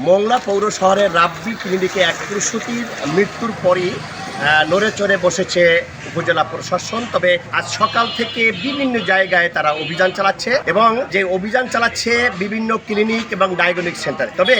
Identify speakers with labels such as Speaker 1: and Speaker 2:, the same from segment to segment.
Speaker 1: মোংলা পৌর শহরের রাব্বি ক্লিনিকে এক প্রসূতির মৃত্যুর পরই নড়ে চড়ে বসেছে উপজেলা প্রশাসন। তবে আজ সকাল থেকে বিভিন্ন জায়গায় তারা অভিযান চালাচ্ছে এবং যে অভিযান চালাচ্ছে বিভিন্ন ক্লিনিক এবং ডায়াগনস্টিক সেন্টারে। তবে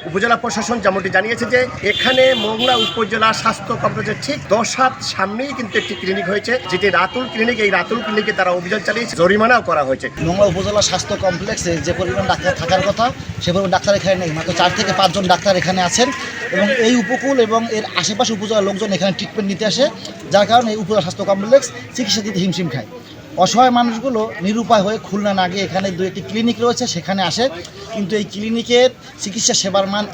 Speaker 1: উপজেলা প্রশাসন যেমনটি জানিয়েছে যে এখানে মোংলা উপজেলা স্বাস্থ্য কমপ্লেক্সের ঠিক 10 হাত সামনেই কিন্তু একটি ক্লিনিক হয়েছে, যেটি রাতুল ক্লিনিক। এই রাতুল ক্লিনিকে তারা অভিযান চালিয়েছে, জরিমানাও করা হয়েছে।
Speaker 2: মোংলা উপজেলা স্বাস্থ্য কমপ্লেক্সে যে পরিমাণ ডাক্তার থাকার কথা সে পরিমাণ ডাক্তার এখানে নেই। মাত্র 4 থেকে 5 জন ডাক্তার এখানে আছেন এবং এই উপকূল এবং এর আশেপাশে উপজেলার লোকজন এখানে ট্রিটমেন্ট নিতে আসে, যার কারণে এই উপজেলা স্বাস্থ্য কমপ্লেক্স চিকিৎসা দিতে হিমশিম খায়। অসহায় মানুষগুলো নিরুপায় হয়ে খুলনা না গিয়ে এখানে 2-1টি ক্লিনিক রয়েছে সেখানে আসে, কিন্তু এই ক্লিনিকের চিকিৎসা সেবার মান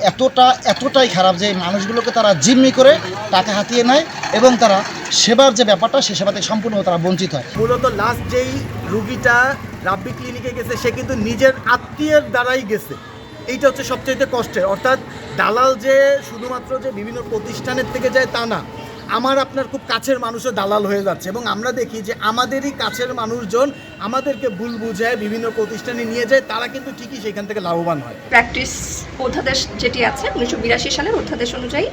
Speaker 2: এতটাই খারাপ যে এই মানুষগুলোকে তারা জিম্মি করে টাকা হাতিয়ে নেয় এবং তারা সেবার যে ব্যাপারটা সে সেবা থেকে সম্পূর্ণ তারা বঞ্চিত হয়।
Speaker 3: মূলত লাস্ট যেই রুগীটা রাব্বি ক্লিনিকে গেছে সে কিন্তু নিজের আত্মীয়ের দ্বারাই গেছে। এইটা হচ্ছে সবচেয়ে কষ্টের। অর্থাৎ দালাল যে শুধুমাত্র যে বিভিন্ন প্রতিষ্ঠানের থেকে যায় তা না, আমার আপনার খুব কাছের মানুষও দালাল হয়ে যাচ্ছে এবং আমরা দেখি যে আমাদেরই কাছের মানুষজন আমাদেরকে ভুল বুঝায় বিভিন্ন প্রতিষ্ঠানে নিয়ে যায়, তারা কিন্তু ঠিকই সেখান থেকে লাভবান হয়।
Speaker 4: প্র্যাকটিস অধ্যাদেশ যেটি আছে 1982 সালের অধ্যাদেশ অনুযায়ী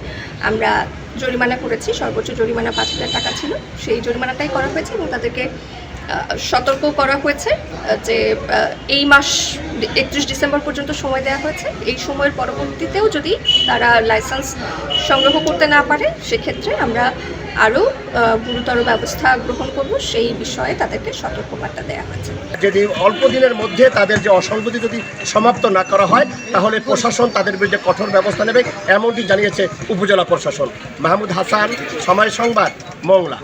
Speaker 4: আমরা জরিমানা করেছি। সর্বোচ্চ জরিমানা 5,000 টাকা ছিল, সেই জরিমানাটাই করা হয়েছে এবং তাদেরকে সতর্ক করা হয়েছে যে এই মাস 31 ডিসেম্বর পর্যন্ত সময় দেওয়া হয়েছে। এই সময়ের পরবর্তীতেও যদি তারা লাইসেন্স সংগ্রহ করতে না পারে সেক্ষেত্রে আমরা আরও গুরুতর ব্যবস্থা গ্রহণ করব, সেই বিষয়ে তাদেরকে সতর্কবার্তা দেওয়া হয়েছে।
Speaker 1: যদি অল্প দিনের মধ্যে তাদের যে অসঙ্গতি যদি সমাপ্ত না করা হয় তাহলে প্রশাসন তাদের বিরুদ্ধে কঠোর ব্যবস্থা নেবে, এমনটি জানিয়েছে উপজেলা প্রশাসন। মাহমুদ হাসান, সময় সংবাদ, মোংলা।